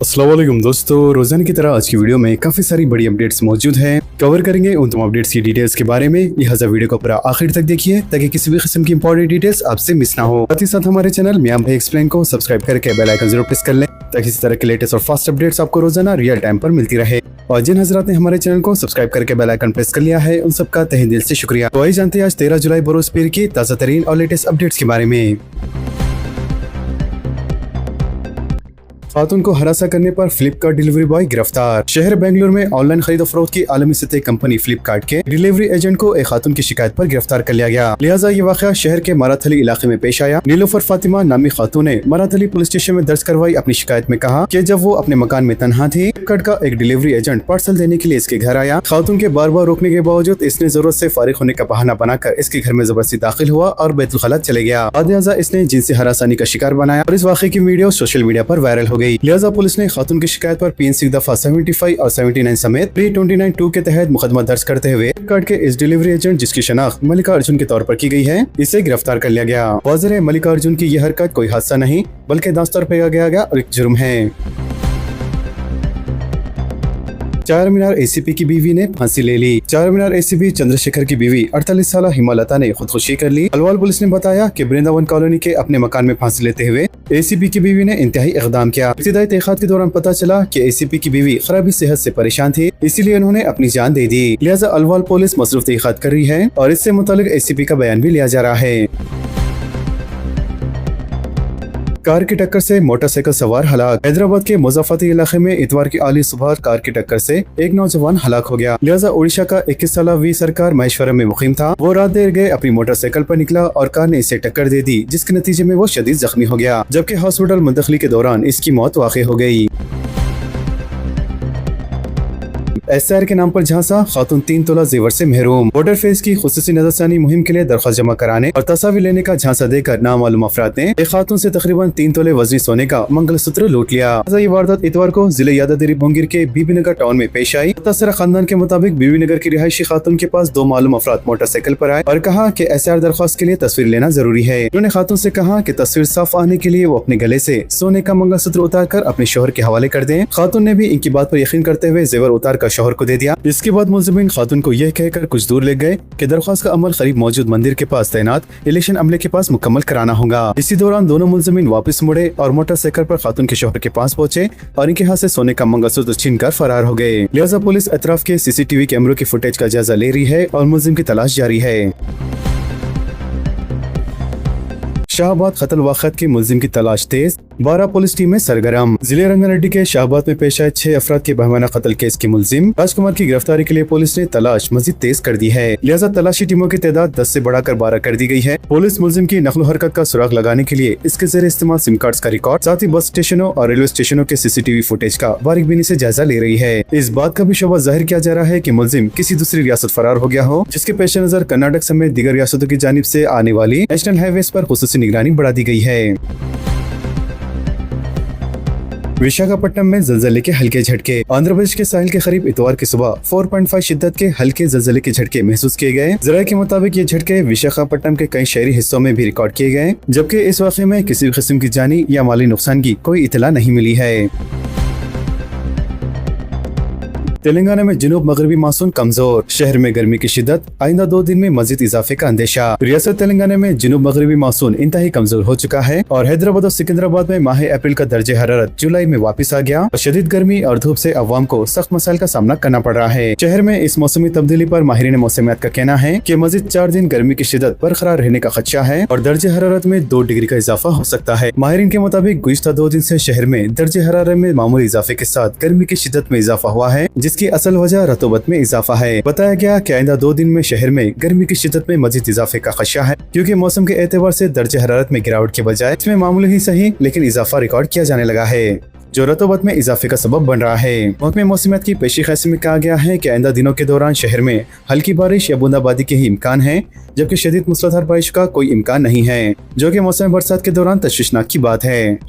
अस्सलाम वालेकुम दोस्तों, रोजाना की तरह आज की वीडियो में काफी सारी बड़ी अपडेट्स मौजूद हैं। कवर करेंगे उन तमाम अपडेट्स की डिटेल्स के बारे में, लिहाजा वीडियो को पूरा आखिर तक देखिए ताकि किसी भी किस्म की इंपॉर्टेंट डिटेल्स आपसे मिस ना हो। साथ ही साथ हमारे चैनल मियां भाई एक्सप्लेन को सब्सक्राइब करके बेल आइकन जरूर प्रेस कर लें ताकि इसी तरह के लेटेस्ट और फास्ट अपडेट्स आपको रोजाना रियल टाइम पर मिलती रहे। और जिन हजरात ने हमारे चैनल को सब्सक्राइब करके बेल आइकन प्रेस कर लिया है उन सबका तहे दिल से शुक्रिया। तो आइए जानते हैं आज 13 जुलाई बरोज पीर की ताज़ा तरीन और लेटेस्ट अपडेट्स के बारे में। खातून को हरासा करने पर फ्लिपकार्ट डिलीवरी बॉय गिरफ्तार। शहर बेंगलुरु में ऑनलाइन खरीद फरोख्त की आलमी सतह कंपनी फ्लिपकार्ट के डिलीवरी एजेंट को एक खातून की शिकायत पर गिरफ्तार कर लिया गया। लिहाजा ये वाकया शहर के माराथली इलाके में पेश आया। नीलोफर फातिमा नामी खातून ने माराथली पुलिस स्टेशन में दर्ज करवाई अपनी शिकायत में कहा कि जब वो अपने मकान में तनहा थी, फ्लिपकार्ट का एक डिलीवरी एजेंट पार्सल देने के लिए इसके घर आया। खातून के बार बार रोकने के बावजूद इसने जरूरत से फारिग होने का बहाना बनाकर इसके घर में जबरदस्ती दाखिल हुआ और बैतुल खला चले गया। लिहाजा इसने जिनसी हरासानी का शिकार बनाया और इस वाक़े की वीडियो सोशल मीडिया पर वायरल हो गई। लिहाजा पुलिस ने खातून की शिकायत पर PNC दफा 75 और 79 समेत 329(2) के तहत मुकदमा दर्ज करते हुए फ्लिपकार्ट के इस डिलीवरी एजेंट जिसकी शनाख्त मलिका अर्जुन के तौर पर की गई है, इसे गिरफ्तार कर लिया गया। वाज़ेह है मलिका अर्जुन की यह हरकत कोई हादसा नहीं बल्कि दास्तार पे गया और एक जुर्म है। चार मीनार ACP की बीवी ने फांसी ले ली। चार मीनार ACP चंद्रशेखर की बीवी 48 साल हिमालता ने खुदकुशी कर ली। अलवाल पुलिस ने बताया कि वृंदावन कॉलोनी के अपने मकान में फांसी लेते हुए ACP की बीवी ने इंतहाई इकदाम किया। इब्तिदाई तहकीकात के दौरान पता चला कि ACP की बीवी खराबी सेहत से परेशान थी, इसीलिए उन्होंने अपनी जान दे दी। लिहाजा अलवाल पुलिस मसरूफ तहकीकात कर रही है और इससे मुतालिक ACP का बयान भी लिया जा रहा है। कार की टक्कर से मोटरसाइकिल सवार हलाक। हैदराबाद के मुज़फ्फरपुर इलाके में इतवार की आली सुबह कार की टक्कर से एक नौजवान हलाक हो गया। लिहाजा ओडिशा का 21 साल वी सरकार महेश्वरम में मुकीम था। वो रात देर गए अपनी मोटरसाइकिल पर निकला और कार ने इसे टक्कर दे दी, जिसके नतीजे में वो शदीद जख्मी हो गया, जबकि हॉस्पिटल मुंतकिली के दौरान इसकी मौत वाक़ई हो गई। SR के नाम पर झांसा, खातून 3 तोला जेवर से महरूम। वोटर फेस की खुसूसी नजरसानी मुहिम के लिए दरख्वास्त जमा कराने और तस्वीर लेने का झांसा देकर नामालूम अफराद ने एक खातून से तकरीबन 3 तोले वजनी सोने का मंगलसूत्र लूट लिया। ये वारदात इतवार को जिले यादागिरी भोंगिर के बीबीनगर टाउन में पेश आई। मुतासरा खानदान के मुताबिक बीबीनगर की रिहायशी खातून के पास 2 मालूम अफराद मोटरसाइकिल पर आए और कहा कि SR दरख्वास्त के लिए तस्वीर लेना जरूरी है। उन्होंने खातून से कहा कि तस्वीर साफ आने के लिए वो अपने गले से सोने का मंगलसूत्र उतार कर अपने शोहर के हवाले कर दें। खातून ने भी इनकी बात पर यकीन करते हुए जेवर उतार कर शोहर को दे दिया। इसके बाद मुलजिमीन खातून को यह कहकर कुछ दूर ले गए कि दरख्वास्त का अमल करीब मौजूद मंदिर के पास तैनात इलेक्शन अमले के पास मुकम्मल कराना होगा। इसी दौरान दोनों मुलजिमीन वापस मुड़े और मोटरसाइकिल पर खातून के शोहर के पास पहुंचे और इनके हाथ से सोने का मंगलसूत्र छीनकर फरार हो गए। लिहाजा पुलिस अतराफ के CCTV कैमरों की फुटेज का जायजा ले रही है और मुलजिम की तलाश जारी है। शाहबाद कत्ल वाक़यात के मुलजिम की तलाश तेज, 12 पुलिस टीमें सरगर्म। जिले रंगारेड्डी के शाहबाद में पेश आए 6 अफराद के बहमाना कत्ल केस के मुलजिम राजकुमार की गिरफ्तारी के लिए पुलिस ने तलाश मजीद तेज कर दी है। लिहाजा तलाशी टीमों की तादाद 10 से बढ़ाकर 12 कर दी गई है। पुलिस मुलजिम की नकलो हरकत का सुराग लगाने के लिए इसके ज़रिए इस्तेमाल सिम कार्ड्स का रिकॉर्ड, साथ ही बस स्टेशनों और रेलवे स्टेशनों के CCTV फुटेज का बारीकबीनी से जायजा ले रही है। इस बात का भी शोबा जाहिर किया जा रहा है कि मुलजिम किसी दूसरी रियासत फरार हो गया हो, जिसके पेश नजर कर्नाटक समेत दीगर रियासतों की जानिब से आने वाली नेशनल हाईवे पर खुसूसी निगरानी बढ़ा दी गई है। विशाखापट्टनम में जलजले के हल्के झटके। आंध्र प्रदेश के साहिल के करीब इतवार की सुबह 4.5 शिद्दत के हल्के जलजले के झटके महसूस किए गए। जराये के मुताबिक ये झटके विशाखापट्टनम के कई शहरी हिस्सों में भी रिकॉर्ड किए गए, जबकि इस वाक़े में किसी भी किस्म की जानी या माली नुकसान की कोई इतला नहीं मिली है। तेलंगाना में जुनूब मगरबी मानसून कमजोर, शहर में गर्मी की शिद्दत, आइंदा 2 दिन में मजीद इजाफे का अंदेशा। रियासत तेलंगाना में जुनूब मगरबी मानसून इंतहाई कमजोर हो चुका है और हैदराबाद और सिकंदराबाद में माह अप्रैल का दर्जे हरारत जुलाई में वापस आ गया और शदीद गर्मी और धूप से अवाम को सख्त मसाइल का सामना करना पड़ रहा है। शहर में इस मौसमी तब्दीली पर माहिरीन मौसमियात का कहना है कि मजीद 4 दिन गर्मी की शिद्दत बरकरार रहने का खदशा है और दर्जे हरारत में 2 डिग्री का इजाफा हो सकता है। माहिरीन के मुताबिक गुज़िश्ता 2 दिन से शहर में दर्जे हरारत में मामूली इजाफे के साथ गर्मी की शिद्दत में इजाफा हुआ है, जिसकी असल वजह रतूबत में इजाफा है। बताया गया कि आइंदा 2 दिन में शहर में गर्मी की शिद्दत में मजीद इजाफे का खदशा है, क्योंकि मौसम के एतबार से दर्जे हरारत में गिरावट के बजाय इसमें मामूली ही सही लेकिन इजाफा रिकॉर्ड किया जाने लगा है, जो रतूबत में इजाफे का सबब बन रहा है। महकमे मौसमियात की पेशी ख़ासी में कहा गया है कि आइंदा दिनों के दौरान शहर में हल्की बारिश या बूंदाबांदी के ही इम्कान है, जबकि शदीद मूसलाधार बारिश का कोई इम्कान नहीं है, जो कि मौसम बरसात के दौरान तशवीशनाक की बात है।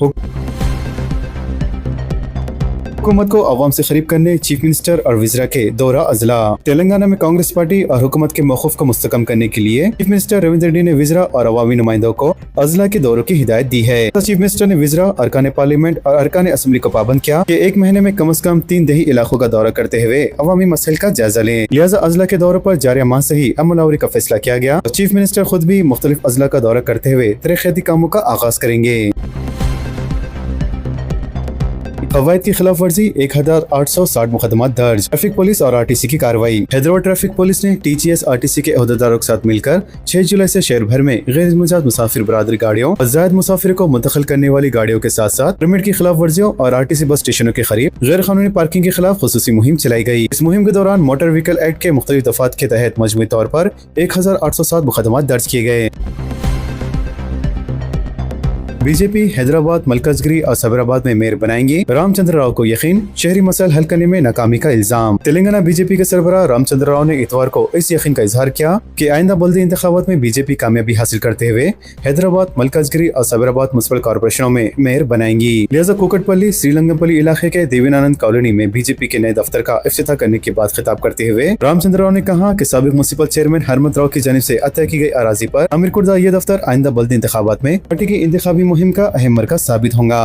हुकूमत को अवाम से करीब करने चीफ मिनिस्टर और वज़रा के दौरा अजला। तेलंगाना में कांग्रेस पार्टी और हुकूमत के मौक़िफ़ को मुस्तकम करने के लिए चीफ मिनिस्टर रविंद्र रेड्डी ने वज़रा और अवामी नुमाइंदों को अजला के दौरों की हिदायत दी है। चीफ मिनिस्टर ने वज़रा, अरकान पार्लियामेंट और अरकान असम्बली को पाबंद किया कि 1 महीने में कम से कम 3 दही इलाकों का दौरा करते हुए अवामी मसइल का जायजा लें। लिहाजा अजला के दौरों पर जारी माह से ही अमलावरी का फैसला किया गया। चीफ मिनिस्टर खुद भी मुख्तलिफ अजला का दौरा करते हुए तरक्याती कामों का आगाज करेंगे। कवायद की खिलाफ वर्जी 1860 मुकदमा दर्ज। ट्रैफिक पुलिस और आरटीसी की कार्रवाई। हैदराबाद ट्रैफिक पुलिस ने टीजीएस आरटीसी के अहदेदारों के साथ मिलकर 6 जुलाई से शहर भर में गैर मुजाद मुसाफिर बरादरी गाड़ियों और जायद मुसाफिर को मुंतकिल करने वाली गाड़ियों के साथ साथ परमिट की खिलाफ वर्जियों और आरटीसी बस स्टेशनों के करीब गैर कानूनी पार्किंग के खिलाफ खुसूसी मुहिम चलाई गई। इस मुहिम के दौरान मोटर व्हीकल एक्ट के मुख्तलिफ दफात के तहत मजमूई तौर पर 1807 मुकदमा दर्ज किए गए। बीजेपी हैदराबाद, मलकजगिरी और सबराबाद में मेयर बनाएंगे रामचंद्र राव को यकीन। शहरी मसाइल हल करने में नाकामी का इल्जाम। तेलंगाना बीजेपी के सरबराह रामचंद्र राव ने इतवार को इस यकीन का इजहार किया कि आइंदा बल्दी इंतखाबात में बीजेपी कामयाबी हासिल करते हुए हैदराबाद, मलकजगिरी और सबराबाद म्युनिसिपल कॉर्पोरेशनों में मेयर बनाएंगी। लिहाजा कुकटपल्ली श्रीलंगमपल्ली इलाके के देवीनानंद कॉलोनी में बीजेपी के नए दफ्तर का इफ्तिताह करने के बाद खिताब करते हुए रामचंद्र राव ने कहा कि साबिक म्युनिसिपल चेयरमैन हरमत राव की जानिब से अता की गई अराजी पर अमीर कुर्दा ये दफ्तर आइंदा बल्दी इंतखाबात में पार्टी की इंतखाबी मुहिम का अहम मरकज साबित होगा।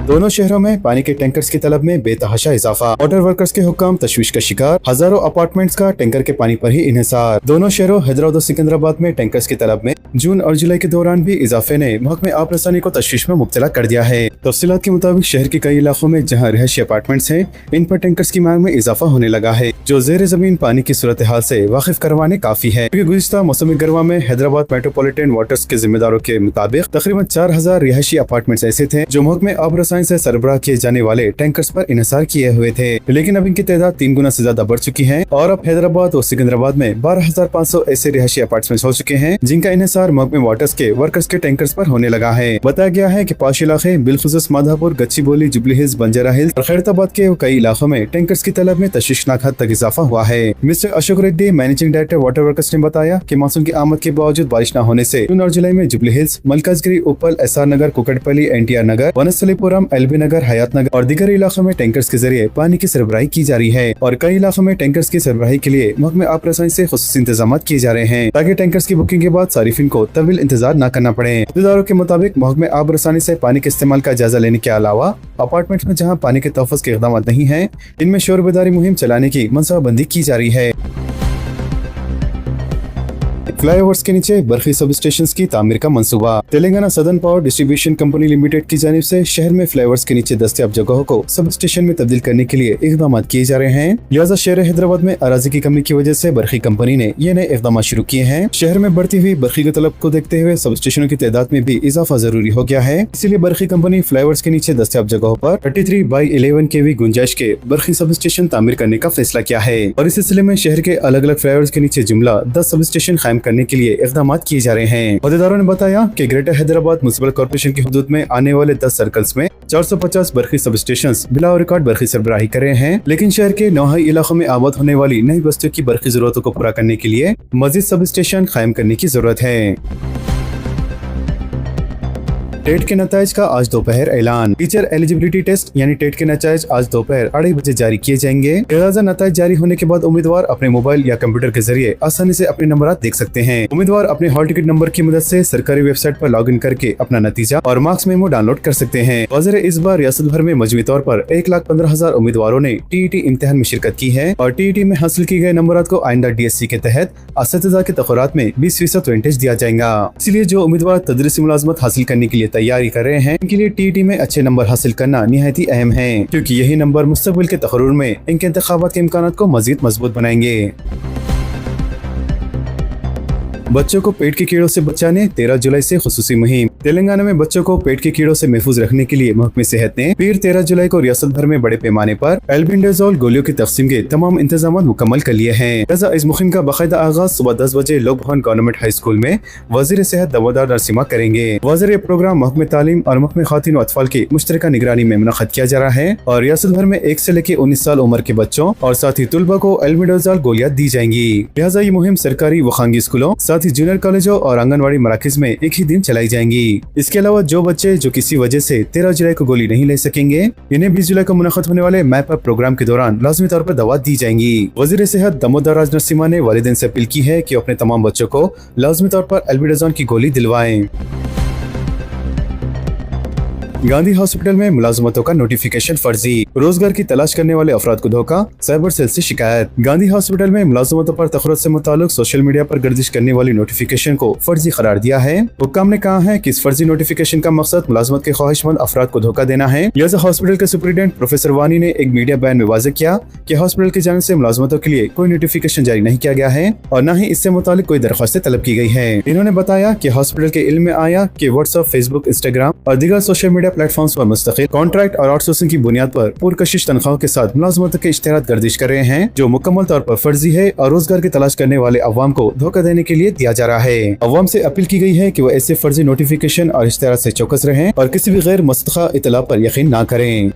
दोनों शहरों में पानी के टैंकर्स की तलब में बेतहाशा इजाफा। वाटर वर्कर्स के हुक्म तशवीश का शिकार। हजारों अपार्टमेंट्स का टैंकर के पानी पर ही इन्हिसार। दोनों शहरों हैदराबाद और सिकंदराबाद में टैंकर्स की तलब में जून और जुलाई के दौरान भी इजाफे ने महकमे आब रसानी को तशवीश में मुब्तला कर दिया है। तफसीलात के मुताबिक शहर के कई इलाकों में जहाँ रिहायशी अपार्टमेंट्स हैं, इन पर टैंकर्स की मांग में इजाफा होने लगा है, जो जेर जमीन पानी की सूरत हाल से वाकिफ करवाने काफी है। क्योंकि गुज़िश्ता मौसम गर्मा में हैदराबाद मेट्रोपॉलिटन वाटर्स के जिम्मेदारों के मुताबिक तकरीबन 4000 रिहायशी अपार्टमेंट्स ऐसे थे जो महकमे आब रसानी से सरबराह किए जाने वाले टैंकर्स पर इन्हिसार किए हुए थे, लेकिन अब इनकी तादाद 3 गुना से ज्यादा बढ़ चुकी है और अब हैदराबाद और सिकंदराबाद में 12500 ऐसे रिहायशी अपार्टमेंट्स हो चुके हैं जिनका इन्हिसार महकमे वाटर्स के वर्कर्स के टैंकर्स पर होने लगा है। बताया गया है कि पाश इलाके बिलखुसूस Madhapur, Gachibowli, Jubilee hills, Banjara hills और खैरताबाद के कई इलाकों में टैंकर्स की तलब में तशवीशनाक हद तक इजाफा हुआ है। Mister Ashok Reddy, managing director water workers ने बताया कि मानसून की आमद के बावजूद बारिश न होने से जून और जुलाई में जुबली हिल्स, मलकाजगिरी, उप्पल, एसआर नगर, कुकटपल्ली, एनटीआर नगर, वनस्थलीपुरम, एलबी नगर, हयात नगर और दीगर इलाकों में टैंकर्स के जरिए पानी की सरबराही की जा रही है और कई इलाकों में टैंकर्स की सरबराही के लिए महकमे आब रसानी से खुसूसी इंतजाम किए जा रहे हैं ताकि टैंकर्स की बुकिंग के बाद सारिफिन को तवील इंतजार न करना पड़े। अहदेदारों के मुताबिक महकमे आब रसानी से पानी के इस्तेमाल का जायजा लेने के अलावा अपार्टमेंट में जहाँ पानी के तहफ़्फ़ुज़ के इक़दाम नहीं है, इनमें शोर बेदारी मुहिम चलाने की मनसूबाबंदी की जा रही है। फ्लाईओवर्स के नीचे बरखी सब स्टेशन की तामीर का मंसूबा। Telangana southern power distribution company limited की जानिब से शहर में फ्लाईओवर्स के नीचे दस्तयाब जगहों को सब स्टेशन में तब्दील करने के लिए इक़दाम किए जा रहे हैं। लिहाजा शहर हैदराबाद में अराजी की कमी की वजह से बरखी कंपनी ने ये नए इक़दाम शुरू किए हैं। शहर में बढ़ती हुई बरखी की तलब को देखते हुए सब स्टेशनों की तादाद में भी इजाफा जरूरी हो गया है, इसीलिए बरखी कंपनी फ्लाईओवर्स के नीचे दस्तयाब जगहों पर 33/11 kV गुंजाइश के बरखी सब स्टेशन तामीर करने का फैसला किया है और इस सिलसिले में शहर के अलग अलग फ्लाईओवर्स के नीचे जुमला 10 सब स्टेशन कायम करने के लिए इक़दाम किए जा रहे हैं। अहदेदारों ने बताया कि ग्रेटर हैदराबाद म्युनिसिपल कॉर्पोरेशन की हुदूद में आने वाले 10 सर्कल्स में 450 बरखी सब स्टेशन बिला रिकॉर्ड बरखी सरबराही कर रहे हैं, लेकिन शहर के नौहाई इलाकों में आबाद होने वाली नई बस्तियों की बरखी जरूरतों को पूरा करने के लिए मजीद सब स्टेशन कायम करने की जरूरत है। टेट के नताइज का आज दोपहर ऐलान। टीचर एलिजिबिलिटी टेस्ट यानी टेट के नताइज आज दोपहर 2:30 बजे जारी किए जाएंगे। लिहाजा नताइज जारी होने के बाद उम्मीदवार अपने मोबाइल या कंप्यूटर के जरिए आसानी से अपने नंबर देख सकते हैं। उम्मीदवार अपने हॉल टिकट नंबर की मदद से सरकारी वेबसाइट पर लॉग इन करके अपना नतीजा और मार्क्स मेमो डाउनलोड कर सकते हैं। वज़ीर इस बार रियासत भर में मजमूई तौर पर 1,15,000 उम्मीदवारों ने टीईटी इम्तिहान में शिरकत की है और टीईटी में हासिल की गए नंबरात को आइंदा डीएससी के तहत असातिज़ा के तख़ुरात में 20% वेंटेज दिया जाएगा। इसलिए जो उम्मीदवार तदरीसी मुलाजमत हासिल करने के लिए तैयारी कर रहे हैं इनके लिए टीईटी में अच्छे नंबर हासिल करना निहायत ही अहम है, क्योंकि यही नंबर मुस्तकबिल के तकर्रुर में इनके इंतखाबात के इम्कानात को मजीद मजबूत बनाएंगे। बच्चों को पेट के कीड़ों से बचाने 13 जुलाई से खुसूसी मुहिम। तेलंगाना में बच्चों को पेट के कीड़ों से महफूज रखने के लिए महकमे सेहत ने पीर 13 जुलाई को रियासत भर में बड़े पैमाने पर एल्बेंडाजोल गोलियों की तकसीम के तमाम इंतजाम मुकम्मल कर लिए हैं। लिहाजा इस मुहिम का बाकायदा आगाज सुबह 10 बजे लोक भवन गवर्नमेंट हाई स्कूल में वजीर सेहत दामोदर नरसिम्हा करेंगे। वजीर प्रोग्राम महकमे तालीम और महकमे खातिन व अतफाल की मुश्तरका निगरानी में मुनक़्क़द किया जा रहा है और रियासत भर में 1 से लेकर 19 साल उम्र के बच्चों और साथ ही तुलबा को एल्बेंडाजोल गोलियां दी जाएंगी। लिहाजा ये मुहिम सरकारी व खानगी स्कूलों, साथ साथ ही जूनियर कॉलेजों और आंगनवाड़ी मराकज में एक ही दिन चलाई जाएंगी। इसके अलावा जो बच्चे जो किसी वजह से 13 जुलाई को गोली नहीं ले सकेंगे, इन्हें 20 जुलाई को मुनक़द होने वाले मैप अप प्रोग्राम के दौरान लाजमी तौर पर दवा दी जाएंगी। वज़ीर सेहत दामोदर राज नरसिम्हा ने वालिदैन से अपील की है कि अपने तमाम बच्चों को लाजमी तौर पर एल्बेंडाजोल की गोली दिलवाएं। गांधी हॉस्पिटल में मुलाजमतों का नोटिफिकेशन फर्जी, रोजगार की तलाश करने वाले अफराद को धोखा, साइबर सेल से शिकायत। गांधी हॉस्पिटल में मुलाजमतों पर तखरुत से मुताल्लिक सोशल मीडिया पर गर्दिश करने वाली नोटिफिकेशन को फर्जी करार दिया है। हुक्काम ने कहा है कि इस फर्जी नोटिफिकेशन का मकसद मुलाजमत के ख्वाहिशमंद अफराद को धोखा देना है। लिहाजा हॉस्पिटल के सुप्रीडेंट प्रोफेसर वानी ने एक मीडिया बयान में वाज़ेह किया कि हॉस्पिटल की जानिब से मुलाजमतों के लिए कोई नोटिफिकेशन जारी नहीं किया गया है और न ही इससे मुताल्लिक कोई दरख्वास्तें तलब की गई है। इन्होंने बताया कि हॉस्पिटल के इल्म में आया कि व्हाट्सएप, फेसबुक, इंस्टाग्राम और दीगर सोशल मीडिया प्लेटफॉर्म्स पर कॉन्ट्रैक्ट और आउटसोर्सिंग की बुनियाद पर पुरकशिश तनख्वाहों के साथ मुलाजमतों के इश्तिहारात गर्दिश कर रहे हैं, जो मुकम्मल तौर पर फर्जी है और रोजगार की तलाश करने वाले अवाम को धोखा देने के लिए दिया जा रहा है। अवाम से अपील की गई है कि वो ऐसे फर्जी नोटिफिकेशन और इश्तिहारात से चौकस रहें और किसी भी गैर मुस्तक़ा इत्तला पर यकीन न करें।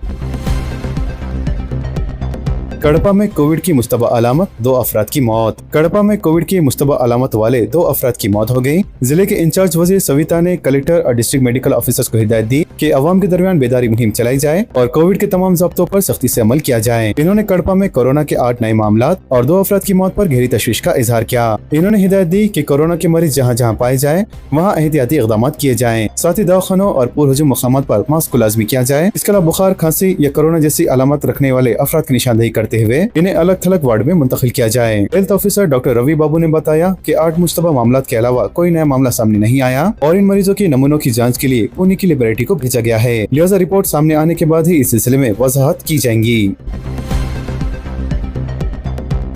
कड़पा में कोविड की मुस्तबा अलामत, 2 अफराद की मौत। कड़पा में कोविड की मुस्तबा अलामत वाले 2 अफराद की मौत हो गई। जिले के इंचार्ज वजीर सविता ने कलेक्टर और डिस्ट्रिक्ट मेडिकल ऑफिसर्स को हिदायत दी कि अवाम के दरमियान बेदारी मुहिम चलाई जाए और कोविड के तमाम ज़ब्तों पर सख्ती से अमल किया जाए। इन्होंने कड़पा में कोरोना के 8 नए मामलात और 2 अफराद की मौत पर गहरी तशवीश का इजहार किया। इन्होंने हिदायत दी कि कोरोना के मरीज जहाँ जहाँ पाए जाए वहाँ एहतियाती इक़दाम किए जाए। साथ ही दवाखानों और पुरहजूम मकामात पर मास्क को लाजमी किया जाए। इसके अलावा बुखार, खांसी या कोरोना जैसी अलामत रखने वाले अफराद की निशानदेही करते हुए इन्हें अलग थलग वार्ड में मुंतकिल किया जाए। हेल्थ ऑफिसर डॉक्टर रवि बाबू ने बताया कि 8 मुश्तबा मामलात के अलावा कोई नया मामला सामने नहीं आया और इन मरीजों के नमूनों की जांच के लिए पुणे की लेबोरेटरी को भेजा गया है। लिहाजा रिपोर्ट सामने आने के बाद ही इस सिलसिले में वजाहत की जाएंगी।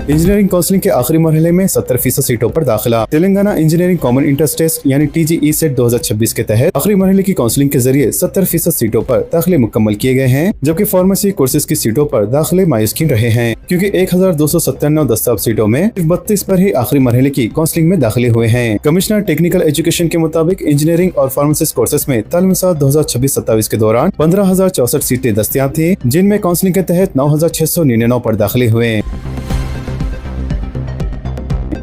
इंजीनियरिंग काउंसलिंग के आखिरी मरहले में 70% सीटों पर दाखिला। Telangana engineering common entrance test यानी TGE सेट 2026 के तहत आखिरी मरहले की काउंसलिंग के जरिए 70% सीटों पर दाखिले मुकम्मल किए गए हैं, जबकि फार्मेसी कोर्सेज की सीटों पर दाखिले मायूसकिन रहे हैं, क्योंकि 1297 दस्ताब सीटों में 32 पर ही आखिरी मरहले की काउंसलिंग में दाखिले हुए हैं। कमिश्नर टेक्निकल एजुकेशन के मुताबिक इंजीनियरिंग और फार्मेसिस्ट कोर्सेज में तालीमी साल 2026-27 के दौरान 15,064 सीटें दस्तियाब थी, जिनमें काउंसलिंग के तहत 9,699 पर दाखिले हुए।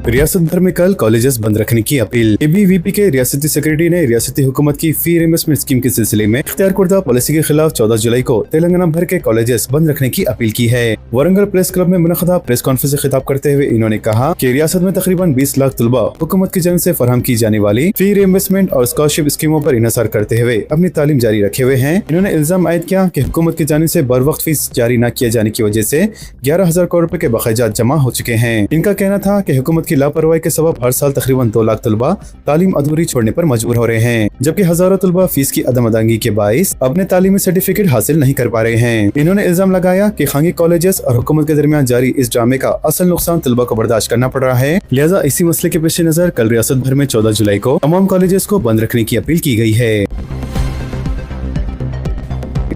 रियासत भर में कल कॉलेजेस बंद रखने की अपील। ABVP के रियासती सेक्रेटरी ने रियासती हुकूमत की फी रिइंबर्समेंट स्कीम के सिलसिले में इख्तियार कुर्दा पॉलिसी के खिलाफ 14 जुलाई को तेलंगाना भर के कॉलेजेस बंद रखने की अपील की है। वरंगल प्रेस क्लब में मुनक़दा प्रेस कॉन्फ्रेंस से खिताब करते हुए इन्होंने कहा कि रियासत में तकरीबन 20 लाख तलबा हुकूमत की जानिब से फराहम की जाने वाली फी रिइंबर्समेंट और स्कॉलरशिप स्कीमों पर इन्हिसार करते हुए अपनी तालीम जारी रखे हुए हैं। इन्होंने इल्जाम आयद किया कि हुकूमत की जानिब से बर वक्त फीस जारी न किए जाने की वजह से 11,000 करोड़ रुपए के बकायात जमा हो चुके हैं। इनका कहना था कि हुकूमत की लापरवाही के सबब हर साल तकरीबन 2 लाख तलबा तालीम अधूरी छोड़ने पर मजबूर हो रहे हैं, जबकि हजारों तलबा फीस की अदम अदायगी के बाइस अपने तालीमी सर्टिफिकेट हासिल नहीं कर पा रहे हैं। इन्होंने इल्जाम लगाया कि खांगी कॉलेजेस और हुकूमत के दरमियान जारी इस ड्रामे का असल नुकसान तलबा को बर्दाश्त करना पड़ रहा है। लिहाजा इसी मसले के पेश नजर कल रियासत भर में 14 जुलाई को तमाम कॉलेजेस को बंद रखने की अपील की गई है।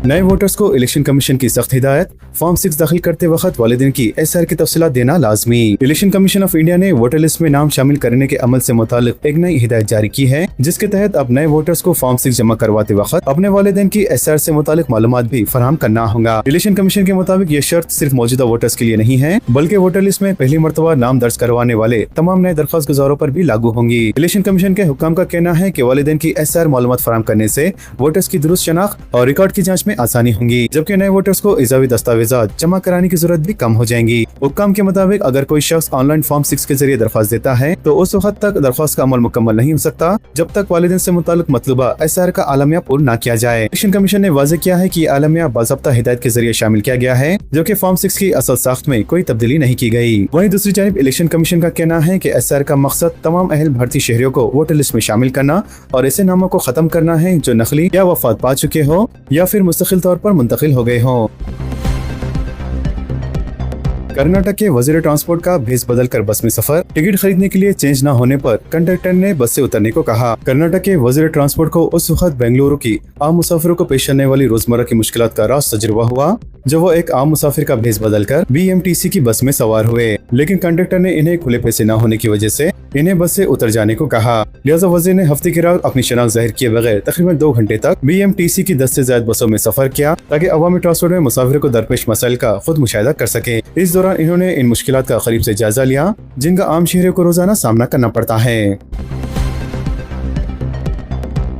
नए वोटर्स को इलेक्शन कमीशन की सख्त हिदायत, फॉर्म 6 दाखिल करते वक्त वालिदैन की SR की तफसीलात देना लाजमी। इलेक्शन कमीशन ऑफ इंडिया ने वोटर लिस्ट में नाम शामिल करने के अमल से मुतालिक एक नई हिदायत जारी की है, जिसके तहत अब नए वोटर्स को फॉर्म 6 जमा करवाते वक्त अपने वालिदैन की SR से मुतालिक मालूमात भी फराहम करना होगा। इलेक्शन कमीशन के मुताबिक ये शर्त सिर्फ मौजूदा वोटर्स के लिए नहीं है, बल्कि वोटर लिस्ट में पहली मरतबा नाम दर्ज करवाने वाले तमाम नए दरख्वास्त गुजारों पर भी लागू होंगी। इलेक्शन कमीशन के हुक्काम का कहना है कि वालिदैन की SR मालूमात फराहम करने से वोटर्स की दुरुस्त शनाख्त और रिकॉर्ड की जाँच में आसानी होगी, जबकि नए वोटर्स को इजावी दस्तावेजात जमा कराने की जरूरत भी कम हो जाएंगी। हुक्काम के मुताबिक अगर कोई शख्स ऑनलाइन फॉर्म 6 के जरिए दरख्वास्त देता है तो उस वक्त तक दरख्वास्त का अमल मुकम्मल नहीं हो सकता जब तक वालिदैन से मुताल्लिक मतलूबा SR का आलमिया पूर्ण न किया जाए। इलेक्शन कमीशन ने वाज़ेह किया है कि आलमिया बाज़ाब्ता हिदायत के जरिए शामिल किया गया है, जो कि फॉर्म 6 की असल साख्त में कोई तब्दीली नहीं की गई। वहीं दूसरी जानिब इलेक्शन कमीशन का कहना है कि SR का मकसद तमाम अहल भारतीय शहरियों को वोटर लिस्ट में शामिल करना और ऐसे नामों को खत्म करना है जो नकली या वफात पा चुके हो या फिर मुस्तकिल तौर पर मुंतकिल हो गए हों। कर्नाटक के वजीर ट्रांसपोर्ट का भेस बदल कर बस में सफर, टिकट खरीदने के लिए चेंज न होने पर कंडक्टर ने बस से उतरने को कहा। कर्नाटक के वजीर ट्रांसपोर्ट को उस वक्त बेंगलुरु की आम मुसाफिरों को पेश आने वाली रोजमर्रा की मुश्किलात का रास तजुर्बा हुआ जब वो एक आम मुसाफिर का भेस बदल कर BMTC की बस में सवार हुए, लेकिन कंडक्टर ने इन्हें खुले पैसे न होने की वजह से इन्हें बस से उतर जाने को कहा। लिहाजा वजीर ने हफ्ते की रात अपनी शनाख्त जाहिर किए बगैर तकरीबन 2 घंटे तक BMTC की 10 से ज्यादा बसों में सफर किया ताकि अवामी ट्रांसपोर्ट में मुसाफिरों को दरपेश मसाइल का खुद मुशाहिदा कर सके। इस दौरान दौरान इन्होंने इन मुश्किलात का करीब से जायजा लिया जिनका आम शहरियों को रोजाना सामना करना पड़ता है।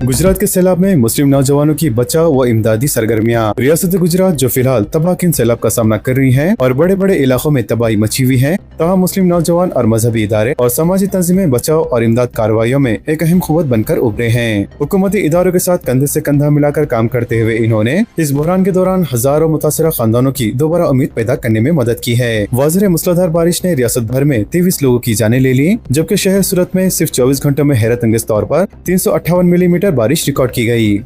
गुजरात के सैलाब में मुस्लिम नौजवानों की बचाव व इमदादी सरगर्मियां। रियासत गुजरात जो फिलहाल तबाहकुन सैलाब का सामना कर रही है और बड़े बड़े इलाकों में तबाही मची हुई है, तहाँ मुस्लिम नौजवान और मजहबी इदारे और समाजी तंजीमें बचाव और इमदाद कार्रवाइयों में एक अहम कुव्वत बनकर उभरे हैं। हुकूमती इदारों के साथ कंधे से कंधा मिलाकर काम करते हुए इन्होंने इस बहरान के दौरान हजारों मुतासरा खानदानों की दोबारा उम्मीद पैदा करने में मदद की है। वाज़िह मूसलाधार बारिश ने रियासत भर में 23 लोगों की जानें ले ली, जबकि शहर सूरत में सिर्फ 24 घंटों में हैरत अंगेज तौर पर 358 मिलीमीटर बारिश रिकॉर्ड की गई।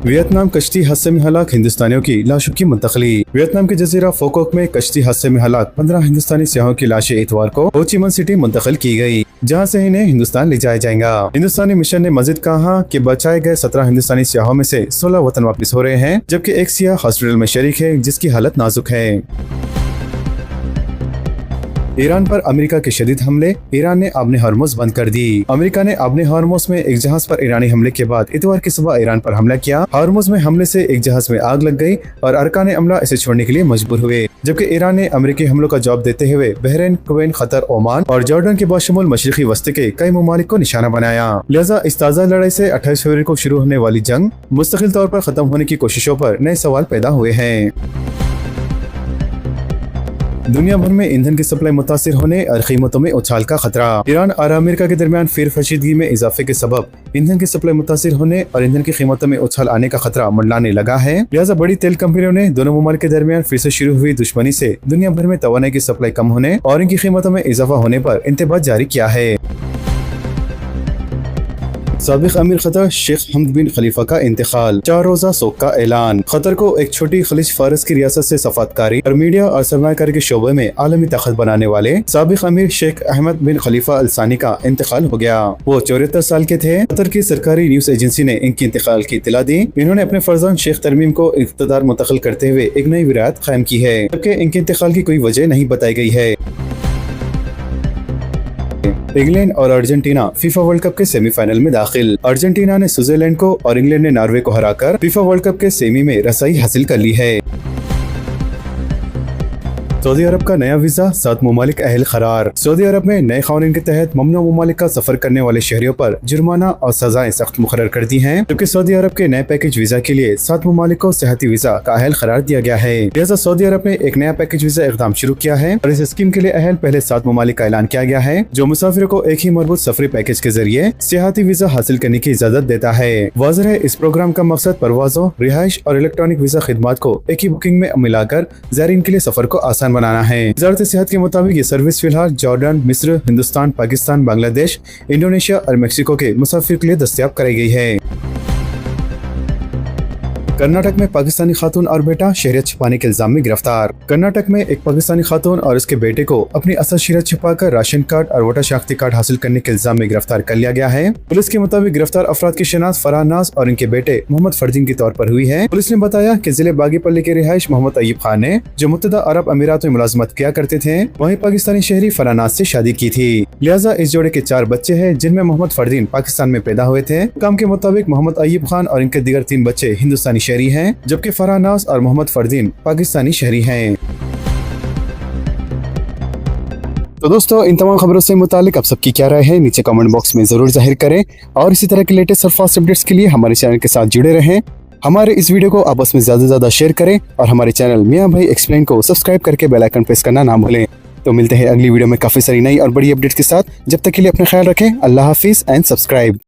वियतनाम कश्ती हादसे में हलाक हिंदुस्तानियों की लाशों की मुंतकली। वियतनाम के जजीरा फोकोक में कश्ती हादसे में हलाक 15 हिंदुस्तानी सियाहों की लाशें इतवार को हो ची मिन सिटी मुंतकिल की गई, जहां से इन्हें हिंदुस्तान ले जाया जाएगा। हिंदुस्तानी मिशन ने मजीद कहा कि बचाए गए 17 हिंदुस्तानी सियाहों में से 16 वतन वापस हो रहे हैं, जबकि एक सियाह हॉस्पिटल में शरीक है जिसकी हालत नाजुक है। ईरान पर अमेरिका के शदीद हमले, ईरान ने आबने हॉर्मुज़ बंद कर दी। अमेरिका ने आबने हॉर्मुज़ में एक जहाज पर ईरानी हमले के बाद इतवार की सुबह ईरान पर हमला किया। हॉर्मुज़ में हमले से एक जहाज में आग लग गई और अरकान अमला इसे छोड़ने के लिए मजबूर हुए, जबकि ईरान ने अमेरिकी हमलों का जवाब देते हुए बहरीन, कुवैत, कतर, ओमान और जॉर्डन के बाशमूल मशरिकी वस्ती के कई ममालिक को निशाना बनाया। लिहाजा इस ताज़ा लड़ाई से 28 फरवरी को शुरू होने वाली जंग मुस्तकिल तौर पर खत्म होने की कोशिशों पर नए सवाल पैदा हुए हैं। दुनिया भर में ईंधन की सप्लाई मुतासिर होने और कीमतों में उछाल का खतरा। ईरान और अमेरिका के दरमियान फिर फशीदगी में इजाफे के सबब ईंधन की सप्लाई मुतासिर होने और ईंधन की कीमतों में उछाल आने का खतरा मंडलाने लगा है। लिहाजा बड़ी तेल कंपनियों ने दोनों ममालिक के दरमियान फिर से शुरू हुई दुश्मनी से दुनिया भर में तवानाई की सप्लाई कम होने और इनकी कीमतों में इजाफा होने पर इंतबाह जारी किया है। साबिक अमीर कतर शेख हमद बिन खलीफा का इंतकाल, 4 रोजा सोग का ऐलान। कतर को एक छोटी खलीज फारस की रियासत से सफारतकारी और मीडिया और सरमायाकारी के शोबे में आलमी ताकत बनाने वाले साबिक अमीर शेख अहमद बिन खलीफा अल सानी का इंतकाल हो गया। वो 74 साल के थे। कतर की सरकारी न्यूज एजेंसी ने इनकी इंतकाल की इत्तला दी। इन्होंने अपने फर्जंद शेख तरमीम को इख्तियार मुंतकिल करते हुए एक नई विरायत कायम की है, जबकि इनके इंतकाल की कोई वजह नहीं बताई गई है। इंग्लैंड और अर्जेंटीना फीफा वर्ल्ड कप के सेमीफाइनल में दाखिल। अर्जेंटीना ने स्विट्जरलैंड को और इंग्लैंड ने नॉर्वे को हराकर फीफा वर्ल्ड कप के सेमी में रसाई हासिल कर ली है। सऊदी अरब का नया वीजा 7 ममालिक अहल करार। सऊदी अरब में नए कानून के तहत ममनू ममालिक का सफर करने वाले शहरियों पर जुर्माना और सजाएं सख्त मुकर्रर कर दी हैं, जबकि सऊदी अरब के नए पैकेज वीजा के लिए 7 ममालिक को सेहती वीजा का अहल करार दिया गया है। लिहाजा सऊदी अरब ने एक नया पैकेज वीजा इक़दाम शुरू किया है और इस स्कीम के लिए अहल पहले 7 ममालिक का ऐलान किया गया है, जो मुसाफिरों को एक ही मरबूत सफरी पैकेज के जरिए सेहती वीजा हासिल करने की इजाजत देता है। वाज़िह है, इस प्रोग्राम का मकसद परवाजों, रिहाइश और इलेक्ट्रॉनिक वीजा खिदमात को एक ही बुकिंग में मिलाकर ज़ायरीन के लिए सफर को आसान बनाना है। सेहत के मुताबिक ये सर्विस फिलहाल जॉर्डन, मिस्र, हिंदुस्तान, पाकिस्तान, बांग्लादेश, इंडोनेशिया और मेक्सिको के मुसाफिर के लिए दस्तयाब कराई गई है। कर्नाटक में पाकिस्तानी खातून और बेटा शहरियत छिपाने के इल्जाम में गिरफ्तार। कर्नाटक में एक पाकिस्तानी खातून और उसके बेटे को अपनी असल शहरियत छिपाकर राशन कार्ड और वोटर शनाख्ती कार्ड हासिल करने के इल्जाम में गिरफ्तार कर लिया गया है। पुलिस के मुताबिक गिरफ्तार अफराद की शनाख्त फरहान नाज और इनके बेटे मोहम्मद फरदीन के तौर पर हुई है। पुलिस ने बताया कि जिले बागीपल्ली के रिहाइश मोहम्मद अय्यूब खान ने, जो मुत्तहदा अरब अमीरात में मुलाजमत किया करते थे, वहीं पाकिस्तानी शहरी फरहान नाज से शादी की थी। लिहाजा इस जोड़े के 4 बच्चे हैं, जिनमें मोहम्मद फरदीन पाकिस्तान में पैदा हुए थे। काम के मुताबिक मोहम्मद अय्यूब खान और इनके दीगर 3 बच्चे हिंदुस्तानी शहरी हैं, जबकि फरहान नाज और मोहम्मद फरदीन पाकिस्तानी शहरी हैं। तो दोस्तों, इन तमाम खबरों से मुतालिक आप सबकी क्या राय है नीचे कमेंट बॉक्स में जरूर जाहिर करें और इसी तरह के लेटेस्ट और फास्ट अपडेट्स के लिए हमारे चैनल के साथ जुड़े रहें। हमारे इस वीडियो को आपस में ज्यादा से ज्यादा शेयर करें और हमारे चैनल मियां भाई एक्सप्लेन को सब्सक्राइब करके बेल आइकन प्रेस करना ना भूलें। तो मिलते हैं अगली वीडियो में काफी सारी नई और बड़ी अपडेट्स के साथ। जब तक के लिए अपना ख्याल रखें। अल्लाह हाफिज एंड सब्सक्राइब।